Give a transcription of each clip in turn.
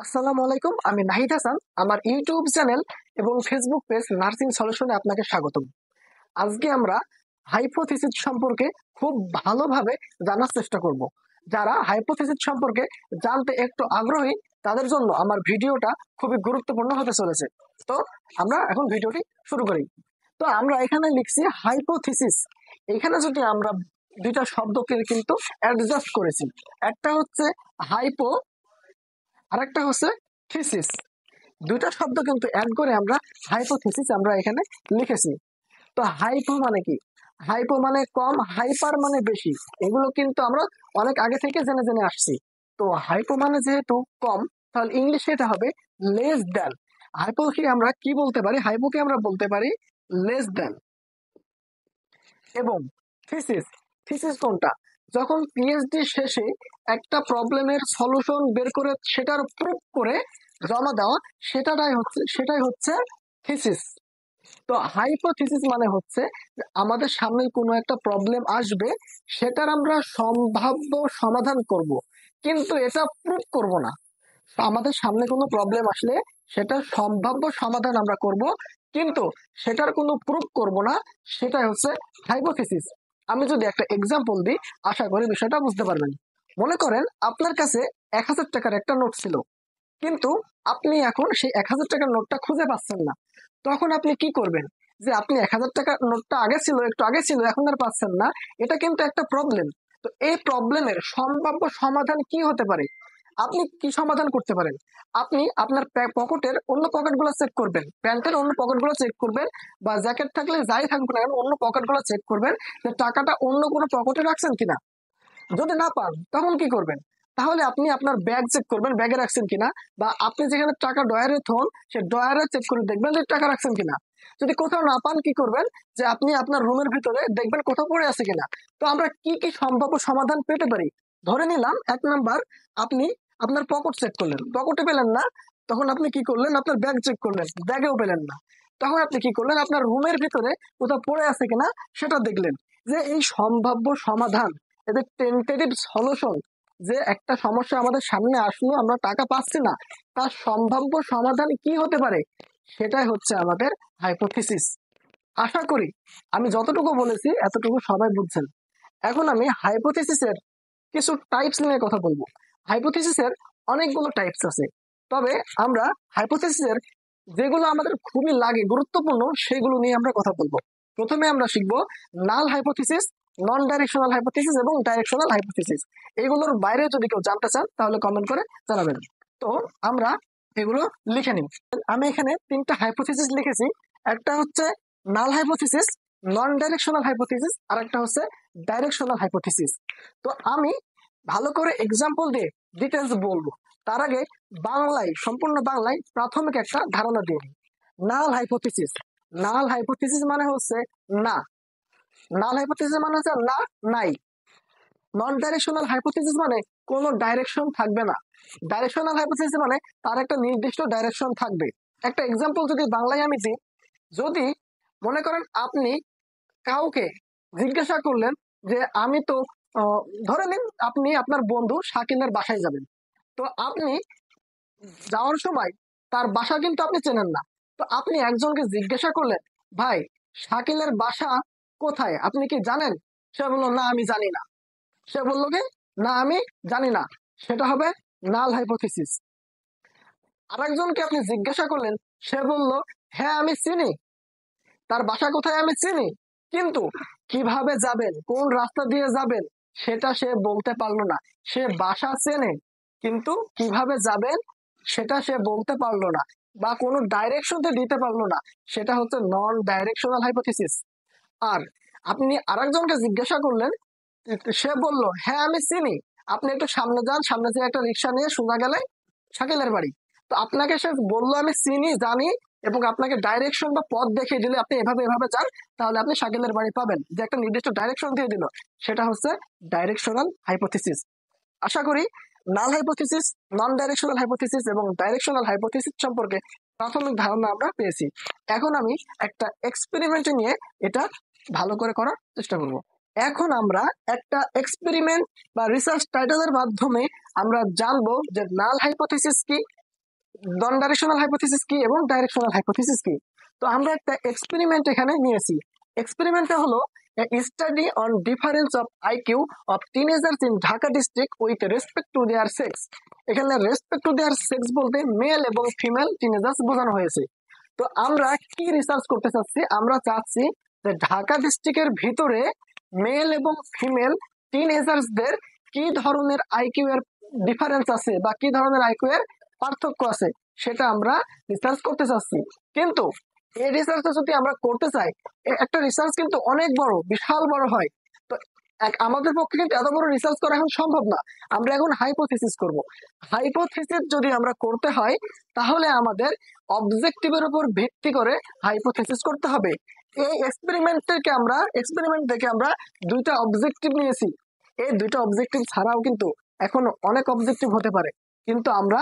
আসসালামু আলাইকুম, আমি নাহিদ হাসান। আমার ইউটিউব চ্যানেল এবং ফেসবুক পেজ নার্সিং সলিউশনে আপনাকে স্বাগতম। আজকে আমরা হাইপোথিসিস সম্পর্কে খুব ভালোভাবে জানার চেষ্টা করব। যারা হাইপোথিসিস সম্পর্কে জানতে একটু আগ্রহী তাদের জন্য আমার ভিডিওটা খুবই গুরুত্বপূর্ণ হতে চলেছে। তো আমরা এখন ভিডিওটি শুরু করি। তো আমরা এখানে লিখছি হাইপোথিসিস। এখানে যদি আমরা দুইটা শব্দকে কিন্তু অ্যাডজাস্ট করেছি, একটা হচ্ছে হাইপো, আরেকটা হচ্ছে থিসিস। দুইটা শব্দ কিন্তু অ্যাড করে আমরা হাইপোথিসিস আমরা এখানে লিখেছি। তো হাইপো মানে কি? হাইপো মানে কম, হাইপার মানে বেশি। এগুলো কিন্তু আমরা অনেক আগে থেকে জেনে জেনে আসছি। তো হাইপো মানে যেহেতু কম, তাহলে ইংলিশে এটা হবে লেস দ্যান। হাইপোকে আমরা কি বলতে পারি? হাইপোকে আমরা বলতে পারি লেস দ্যান। এবং থিসিস, থিসিস কোনটা? যখন পিএইচডি শেষে একটা প্রবলেমের সলিউশন বের করে সেটার প্রুফ করে জমা দেওয়া, সেটাই হচ্ছে থিসিস। তো হাইপোথিসিস মানে হচ্ছে যে আমাদের সামনে কোনো একটা প্রবলেম আসবে, সেটার আমরা সম্ভাব্য সমাধান করব, কিন্তু এটা প্রুফ করব না। আমাদের সামনে কোনো প্রবলেম আসলে সেটার সম্ভাব্য সমাধান আমরা করব, কিন্তু সেটার কোনো প্রুফ করব না। সেটাই হচ্ছে হাইপোথিসিস। আমি যদি একটা এক্সাম্পল দিই, আশা করি বিষয়টা বুঝতে পারবেন। মনে করেন আপনার কাছে 1000 টাকার একটা নোট ছিল, কিন্তু আপনি এখন সেই 1000 টাকার নোটটা খুঁজে পাচ্ছেন না। তখন আপনি কি করবেন? যে আপনি 1000 টাকার নোটটা একটু আগে ছিল, এখন আর পাচ্ছেন না, এটা কিন্তু একটা প্রবলেম। তো এই প্রবলেমের সম্ভাব্য সমাধান কি হতে পারে? আপনি কি সমাধান করতে পারেন? আপনি আপনার পকেটের অন্য পকেটগুলো চেক করবেন, প্যান্টের অন্য পকেটগুলো চেক করবেন, বা জ্যাকেট থাকলে যাই থাকবে না কেন অন্য পকেটগুলো চেক করবেন যে টাকাটা অন্য কোনো পকেটে রাখছেন কিনা। যদি না পান তখন কি করবেন? তাহলে আপনি আপনার ব্যাগ চেক করবেন, ব্যাগে রাখছেন কিনা, বা আপনি যেখানে টাকা ডয়ারে থন সে ডয়ারে চেক করে দেখবেন যে টাকা রাখছেন কিনা। যদি কোথাও না পান কি করবেন? যে আপনি আপনার রুমের ভিতরে দেখবেন কোথাও পড়ে আছে কিনা। তো আমরা কি কি সম্ভাব্য সমাধান পেতে পারি? ধরে নিলাম 1 নাম্বার, আপনি আপনার পকেট চেক করলেন, পকেটে পেলেন না। তখন আপনি কি করলেন? আপনার ব্যাগ চেক করলেন, ব্যাগেও পেলেন না। তখন আপনি কি করলেন? আপনার রুমের ভিতরে কোথাও পড়ে আছে কিনা সেটা দেখলেন। যে এই সম্ভাব্য সমাধান, এদের টেন্টেটিভ সলিউশন, যে একটা সমস্যা আমাদের সামনে আসলো, আমরা টাকা পাচ্ছি না, তার সম্ভাব্য সমাধান কি হতে পারে? সেটাই হচ্ছে আমাদের হাইপোথিসিস। আশা করি আমি যতটুকু বলেছি এতটুকু সবাই বুঝছেন। এখন আমি হাইপোথিসিসের কিছু টাইপস নিয়ে কথা বলবো। হাইপোথিসিসের অনেকগুলো টাইপস আছে, তবে আমরা হাইপোথিসিসের যেগুলো আমাদের খুবই লাগে, গুরুত্বপূর্ণ, সেগুলো নিয়ে আমরা কথা বলবো। প্রথমে আমরা শিখবো নাল হাইপোথিসিস, নন ডাইরেকশনাল হাইপোথিসিস এবং ডাইরেকশনাল হাইপোথিসিস। এগুলোর বাইরে যদি কেউ জানতে চান তাহলে কমেন্ট করে জানাবেন। তো আমরা এগুলো লিখে নিই। আমি এখানে 3টা হাইপোথিসিস লিখেছি। একটা হচ্ছে নাল হাইপোথিসিস, নন ডাইরেকশনাল হাইপোথিসিস, আর একটা হচ্ছে ডাইরেকশনাল হাইপোথিসিস। তো আমি ভালো করে এক্সাম্পল দিয়ে ডিটেলস বলবো, তার আগে সম্পূর্ণ বাংলায় প্রাথমিক একটা ধারণা দিয়ে নিই। নাল হাইপোথিসিস, নাল হাইপোথিসিস মানে হচ্ছে না। নাল হাইপোথিসিস মানে হচ্ছে না, নাই। নন ডাইরেকশনাল হাইপোথিসিস মানে কোনো ডাইরেকশন থাকবে না। ডাইরেকশনাল হাইপোথিসিস মানে তার একটা নির্দিষ্ট ডাইরেকশন থাকবে। একটা এক্সাম্পল যদি বাংলায় আমি দিই, যদি মনে করেন আপনি কাউকে জিজ্ঞাসা করলেন যে আমি তো আহ, ধরে নিন আপনি আপনার বন্ধু শাকিলের বাসায় যাবেন। তো আপনি যাওয়ার সময় তার বাসা কিন্তু আপনি চেনেন না। তো আপনি একজনকে জিজ্ঞাসা করলেন, ভাই শাকিলের বাসা কোথায়, আপনি কি জানেন? সে বললো, না আমি জানি না। সে বললো কি, না আমি জানি না। সেটা হবে নাল হাইপোথিসিস। আরেকজনকে আপনি জিজ্ঞাসা করলেন, সে বলল, হ্যাঁ আমি চিনি, তার বাসা কোথায় আমি চিনি, কিন্তু কিভাবে যাবেন, কোন রাস্তা দিয়ে যাবেন সেটা সে বলতে পারলো না। সে বাসা চেনে, কিন্তু কিভাবে যাবেন সেটা সে বলতে পারলো না, বা কোনো ডাইরেকশন দিতে পারলো না। সেটা হচ্ছে নন ডাইরেকশনাল হাইপোথিসিস। আর আপনি আরেকজনকে জিজ্ঞাসা করলেন, সে বলল, হ্যাঁ আমি চিনি, আপনি একটু সামনে যান, সামনে থেকে একটা রিক্সা নিয়ে সোজা গেলে শাকিলের বাড়ি। তো আপনাকে সে বললো আমি চিনি, জানি, এবং আপনাকে ডাইরেকশন বা পথ দেখিয়ে দিলে আপনি এভাবে এভাবে যান, তাহলে আপনি শাকিলের বাড়ি পাবেন। যে একটা নির্দিষ্ট ডাইরেকশন দিয়ে দিল, সেটা হচ্ছে ডাইরেকশনাল হাইপোথিসিস। আশা করি null hypothesis, non directional hypothesis এবং ডাইরেকশনাল হাইপোথিসিস সম্পর্কে প্রাথমিক ধারণা আমরা পেয়েছি। এখন আমি একটা এক্সপেরিমেন্ট নিয়ে এটা ভালো করে করার চেষ্টা করব। এখন আমরা একটা এক্সপেরিমেন্ট বা রিসার্চ টাইটেলের মাধ্যমে আমরা জানবো যে নাল হাইপোথিসিস কি, নন ডাইরেকশনাল হাইপোথিসিস কি এবং ডাইরেকশনাল হাইপোথিসিস কি। তো আমরা একটা এক্সপেরিমেন্ট এখানে নিয়েছি। এক্সপেরিমেন্টটা হলো study on difference of IQ of teenagers in Dhaka district with respect to their sex. এখানে রেসপেক্ট টু দেয়ার সেক্স বলতে মেল এবং ফিমেল টিনেজার্স বোঝানো হয়েছে। তো আমরা কি রিসার্চ করতে চাচ্ছি, আমরা চাচ্ছি যে ঢাকা ডিস্ট্রিক্টের ভিতরে মেল এবং ফিমেল টিনেজার্সদের কি ধরনের আইকিউ এর ডিফারেন্স আছে বা কি ধরনের আইকিউ এর পার্থক্য আছে সেটা আমরা রিসার্চ করতে চাচ্ছি। কিন্তু এই রিসার্চটা যদি আমরা করতে চাই, একটা রিসার্চ কিন্তু অনেক বড়, বিশাল বড় হয়। তো আমাদের পক্ষে কিন্তু এত বড় রিসার্চ করা এখন সম্ভব না। আমরা এখন হাইপোথিসিস করব। হাইপোথিসিস যদি আমরা করতে হয় তাহলে আমাদের অবজেক্টিভের উপর ভিত্তি করে হাইপোথিসিস করতে হবে। এই এক্সপেরিমেন্ট থেকে আমরা দুইটা অবজেক্টিভ নিয়েছি। এই দুইটা অবজেক্টিভ ছাড়াও কিন্তু এখন অনেক অবজেক্টিভ হতে পারে, কিন্তু আমরা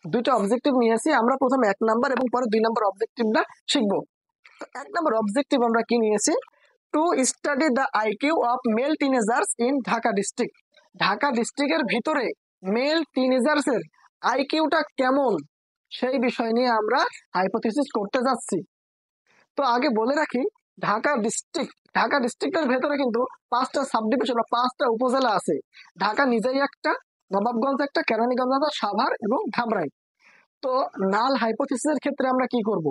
দুইটা অবজেক্টিভ নিয়েছি। আমরা প্রথমে 1 নাম্বার এবং পরে 2 নাম্বার অবজেক্টিভটা শিখবো। 1 নাম্বার অবজেক্টিভ আমরা কি নিয়েছি, to study the IQ of male teenagers in Dhaka district. Dhaka ডিস্ট্রিক্টের ভিতরে মেল টিনেজার্স এর আইকিউটা কেমন সেই বিষয় নিয়ে আমরা হাইপোথিসিস করতে যাচ্ছি। তো আগে বলে রাখি, ঢাকা ডিস্ট্রিক্টের ভেতরে কিন্তু 5টা সাব ডিভিশন বা 5টা উপজেলা আছে। ঢাকা নিজেই একটা, নবাবগঞ্জ একটা, কেরানীগঞ্জ একটা, সাভার এবং ধামরাই। তো নাল হাইপোথিসিসের ক্ষেত্রে আমরা কি করব,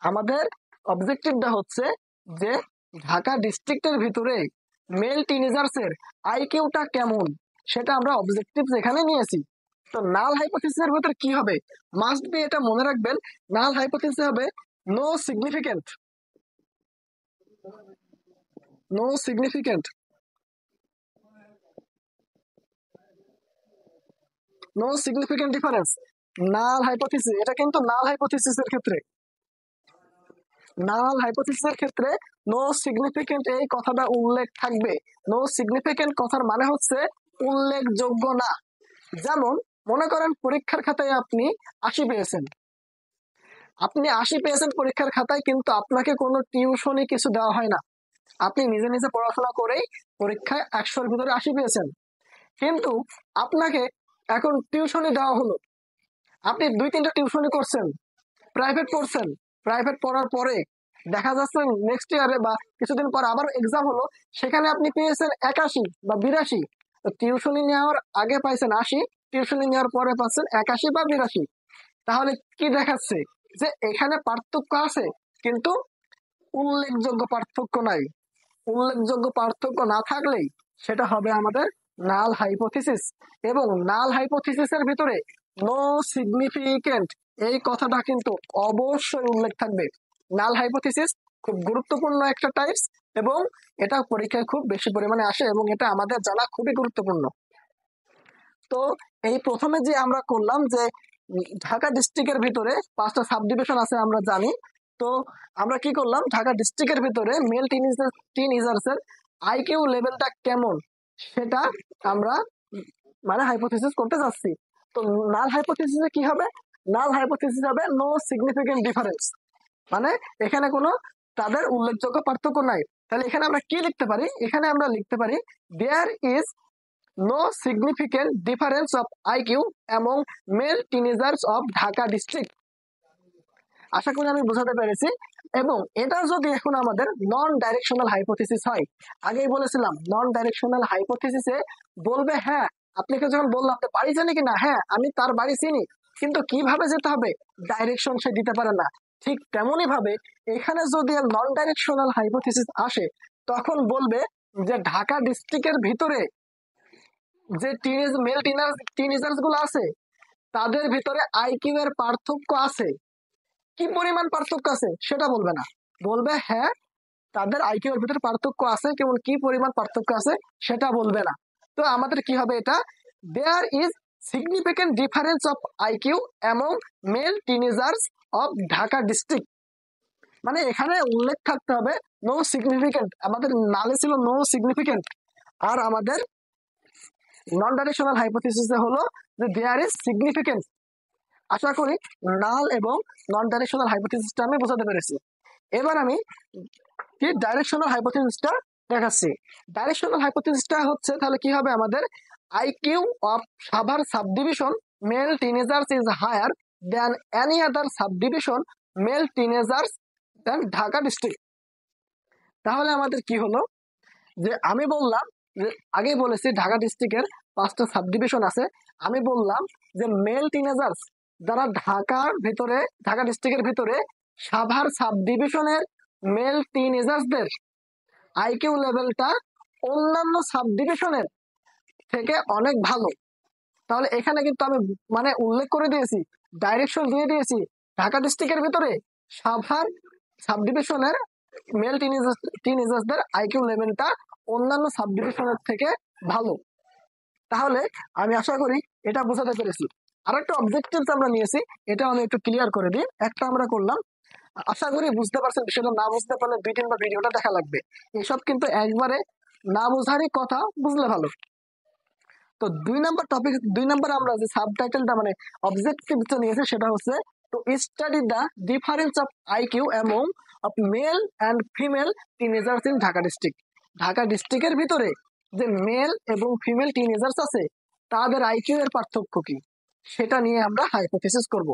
আমাদের অবজেক্টিভটা হচ্ছে যে ঢাকা ডিস্ট্রিক্টের ভিতরে মেল টিনেজার্স এর আইকিউটা কেমন সেটা আমরা অবজেক্টিভ এখানে নিয়েছি। তো নাল হাইপোথিসিসের ভিতরে কি হবে, মাস্ট বি এটা মনে রাখবেন, নাল হাইপোথিসিস হবে no significant, no significant, no significant difference. Null hypothesis, এটা কিন্তু নাল হাইপোথিসিসের ক্ষেত্রে, নাল হাইপোথিসিসের ক্ষেত্রে নো সিগনিফিকেন্ট এই কথাটা উল্লেখ থাকবে। নো সিগনিফিকেন্ট কথার মানে হচ্ছে উল্লেখযোগ্য না। যেমন মনে করেন পরীক্ষার খাতায় আপনি 80 পেয়েছেন, পরীক্ষার খাতায়, কিন্তু আপনাকে কোনো টিউশনি কিছু দেওয়া হয় না, আপনি নিজে নিজে পড়াশোনা করেই পরীক্ষায় 100-র ভিতরে 80 পেয়েছেন। কিন্তু আপনাকে এখন টিউশনি দেওয়া হলো, আপনি 2-3টা টিউশনি করছেন, প্রাইভেট পড়ছেন, প্রাইভেট পড়ার পরে দেখা যাচ্ছে নেক্সট ইয়ারে বা কিছুদিন পর আবার এক্সাম হলো, সেখানে আপনি পেয়েছেন 81 বা 82। টিউশনি নেওয়ার আগে পাইছেন 80, টিউশনি নেওয়ার পরে পাচ্ছেন 81 বা 82। তাহলে কি দেখাচ্ছে, যে এখানে পার্থক্য আছে কিন্তু উল্লেখযোগ্য পার্থক্য নাই। উল্লেখযোগ্য পার্থক্য না থাকলেই সেটা হবে আমাদের নাল হাইপোথিসিস। এবং নাল হাইপোথিসিসের ভিতরে নো সিগনিফিকেন্ট এই কথাটা কিন্তু অবশ্যই উল্লেখ থাকবে। নাল হাইপোথিসিস খুব গুরুত্বপূর্ণ একটা টাইপস এবং এটা পরীক্ষায় খুব বেশি পরিমাণে আসে এবং এটা আমাদের জানা খুবই গুরুত্বপূর্ণ। তো এই প্রথমে যে আমরা করলাম যে ঢাকা ডিস্ট্রিক্টের ভিতরে 5টা সাব ডিভিশন আছে আমরা জানি। তো আমরা কি করলাম, ঢাকা ডিস্ট্রিক্টের ভিতরে মেল টিনেজার্স এর আইকিউ লেভেলটা কেমন সেটা আমরা মানে হাইপোথিসিস করতে যাচ্ছি। তো নাল হাইপোথিসিসে কি হবে, নাল হাইপোথিসিস হবে নো সিগনিফিকেন্ট ডিফারেন্স, মানে এখানে কোনো তাদের উল্লেখযোগ্য পার্থক্য নাই। তাহলে এখানে আমরা কি লিখতে পারি, এখানে আমরা লিখতে পারি there is no significant difference of IQ among male teenagers of Dhaka district. আশা করি আমি বোঝাতে পেরেছি। এবং এটা যদি এখন আমাদের নন ডাইরেকশনাল হাইপোথিসিস হয়, আগেই বলেছিলাম নন ডাইরেকশনাল হাইপোথিসিসে বলবে হ্যাঁ, আপনাকে যখন বললাম আপনি বাড়ি জানি কিনা, হ্যাঁ আমি তার বাড়ি চিনি, কিন্তু কিভাবে যেতে হবে ডাইরেকশন সে দিতে পারে না। ঠিক তেমনই ভাবে এখানে যদি নন ডাইরেকশনাল হাইপোথিসিস আসে তখন বলবে যে ঢাকা ডিস্ট্রিক্টের ভিতরে যে টিনেজার্স গুলো আছে তাদের ভিতরে আইকিউ এর পার্থক্য আছে, কি পরিমাণ পার্থক্য আছে সেটা বলবে না, বলবে হ্যাঁ তাদের আইকিউ এর ভিতরে পার্থক্য আছে, কেবল কি পরিমাণ পার্থক্য আছে সেটা বলবে না। তো আমাদের কি হবে, এটা there is significant difference of IQ among male teenagers of Dhaka district, মানে এখানে উল্লেখ থাকতে হবে নো সিগনিফিকেন্ট। আমাদের নালে ছিল নো সিগনিফিকেন্ট, আর আমাদের নন ডাইরেকশনাল হাইপোথিসিসে হলো যে দেয়ার ইজ সিগনিফিকেন্ট। আশা করি নাল এবং নন ডাইরেকশনাল হাইপোথিসিসটা আমি বোঝাতে পেরেছি। এবার আমি কি ডাইরেকশনাল হাইপোথিসিসটা দেখাচ্ছি। ডাইরেকশনাল হাইপোথিসিসটা হচ্ছে তাহলে কি হবে, আমাদের IQ of Savar subdivision male teenagers is higher than any other subdivision male teenagers than Dhaka district. তাহলে আমাদের কি হলো, যে আমি বললাম যে আগেই বলেছি ঢাকা ডিস্ট্রিক্টের 5টা সাবডিভিশন আছে। আমি বললাম যে মেল টিনেজার্স যারা ঢাকা ডিস্ট্রিক্টের ভিতরে সাভার সাবডিভিশনের মেল টিনেজার্সদের আইকিউ লেভেলটা অন্যান্য সাবডিভিশনের থেকে অনেক ভালো। তাহলে এখানে কিন্তু আমি মানে উল্লেখ করে দিয়েছি, ডাইরেকশন দিয়ে দিয়েছি, ঢাকা ডিস্ট্রিক্টের ভিতরে সাভার সাবডিভিশনের মেল টিনেজার্সদের আইকিউ লেভেলটা অন্যান্য সাবডিভিশনের থেকে ভালো। তাহলে আমি আশা করি এটা বোঝাতে পেরেছি। আরেকটা অবজেক্টিভস আমরা নিয়েছি, এটা আমি একটু ক্লিয়ার করে দিই। একটা আমরা করলাম, আশা করি বুঝতে পারছেন। বিষয়টা না বুঝতে পারলে 2-3বার ভিডিওটা দেখা লাগবে। এসব কিন্তু একবারে না বোঝারই কথা, বুঝলে ভালো। তো 2 নম্বর আমরা যে সাবটাইটেলটা মানে অবজেক্টিভটা নিয়েছি সেটা হচ্ছে to study the difference of IQ among of male and female teenagers in Dhaka district. Dhaka ডিস্ট্রিক্টের ভিতরে যে মেল এবং ফিমেল টিনেজার্স আছে তাদের আইকিউ এর পার্থক্য কি সেটা নিয়ে আমরা হাইপোথিসিস করব।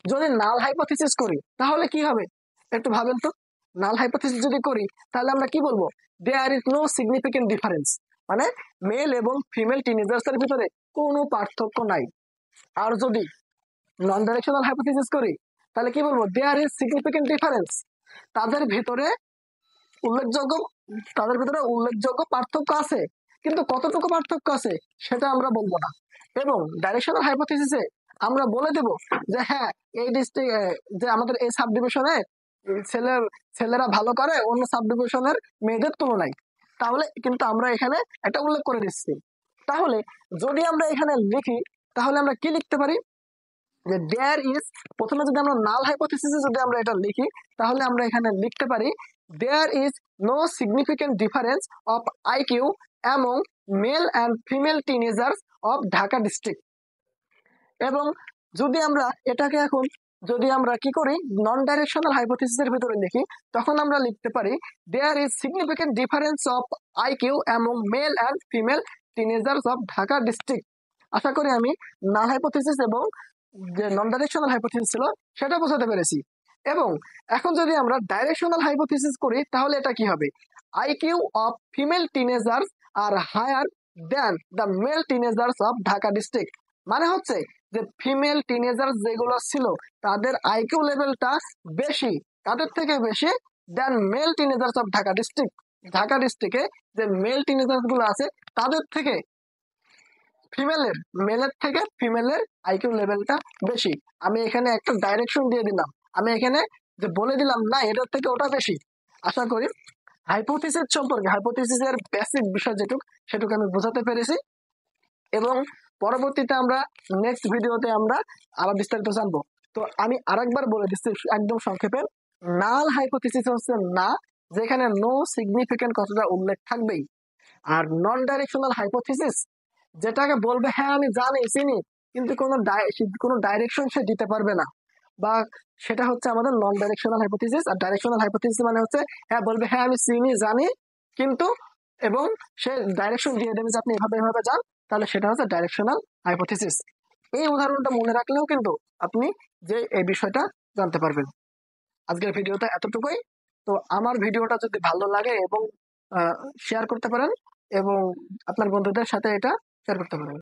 যদি নাল হাইপোথিসিস করি তাহলে কি হবে একটু ভাবেন তো। নাল হাইপোথিসিস যদি করি তাহলে আমরা কি বলবো, there is no significant difference, মানে মেল এবং ফিমেল টিনেজার্স এর ভিতরে কোনো পার্থক্য নাই। আর যদি নন ডাইরেকশনাল হাইপোথিসিস করি তাহলে কি বলবো, দেয়ার ইজ সিগনিফিকেন্ট ডিফারেন্স, তাদের ভিতরে উল্লেখযোগ্য পার্থক্য আছে, কিন্তু কতটুকু পার্থক্য আছে সেটা আমরা বলবো না। এবং ডাইরেকশনাল হাইপোথিসিসে আমরা বলে দেব যে হ্যাঁ এই ডিস্ট্রিক্ট যে আমাদের এই সাবডিভিশনে ছেলেরা ভালো করে অন্য সাবডিভিশনের মেয়েদের তুলনায়, তাহলে কিন্তু আমরা এখানে একটা উল্লেখ করে দিচ্ছি। তাহলে যদি আমরা এখানে লিখি তাহলে আমরা কি লিখতে পারি, যে দেয়ার ইজ, প্রথমে যদি আমরা নাল হাইপোথিসিসে যদি আমরা এটা লিখি তাহলে আমরা এখানে লিখতে পারি there is no significant difference of IQ among male and female teenagers of Dhaka district. এবং যদি আমরা এটাকে এখন যদি আমরা কি করি নন ডাইরেকশনাল হাইপোথিসিসের ভিতরে লিখি তখন আমরা লিখতে পারি there is significant difference of IQ among male and female teenagers of Dhaka district. আশা করি আমি নাল হাইপোথিসিস এবং যে নন ডাইরেকশনাল হাইপোথিসিস ছিল সেটা বোঝাতে পেরেছি। এবং এখন যদি আমরা ডাইরেকশনাল হাইপোথিসিস করি তাহলে এটা কি হবে, IQ of female teenagers are higher than the male teenagers of Dhaka district. মানে হচ্ছে যে ফিমেল টিনেজার্স যেগুলো ছিল তাদের আইকিউ লেভেলটা বেশি, তাদের থেকে বেশি then male teenagers of Dhaka district. Dhaka ডিস্ট্রিক্টে যে মেল টিনেজার্স গুলো আছে তাদের থেকে মেলের থেকে ফিমেলের আইকিউ লেভেলটা বেশি। আমি এখানে একটা ডাইরেকশন দিয়ে দিলাম, আমি এখানে যে বলে দিলাম না এটার থেকে ওটা বেশি। আশা করি হাইপোথিসিস সম্পর্কে হাইপোথিসিসের বেসিক বিষয় সেটুকু আমি বোঝাতে পেরেছি। এবং পরবর্তীতে আমরা নেক্সট ভিডিওতে আমরা আরো বিস্তারিত জানবো। তো আমি আরেকবার বলে দিচ্ছি একদম সংক্ষেপে, নাল হাইপোথিসিস হচ্ছে না যেখানে নো সিগনিফিকেন্ট কথাটা উল্লেখ থাকবেই। আর নন ডাইরেকশনাল হাইপোথিসিস যেটাকে বলবে হ্যাঁ আমি জানি চিনি কিন্তু কোনো ডাইরেকশন সে দিতে পারবে না, বা সেটা হচ্ছে আমাদের নন ডাইরেকশনাল হাইপোথিসিস। আর ডাইরেকশনাল হাইপোথিসিস মানে হচ্ছে হ্যাঁ বলবে হ্যাঁ আমি চিনি জানি কিন্তু, এবং সে ডাইরেকশন দিয়ে দেবে যে আপনি এভাবে এভাবে যান, তাহলে সেটা হচ্ছে ডাইরেকশনাল হাইপোথিসিস। এই উদাহরণটা মনে রাখলেও কিন্তু আপনি যে এই বিষয়টা জানতে পারবেন। আজকের ভিডিওটা এতটুকুই। তো আমার ভিডিওটা যদি ভালো লাগে এবং শেয়ার করতে পারেন এবং আপনার বন্ধুদের সাথে এটা শেয়ার করতে পারেন।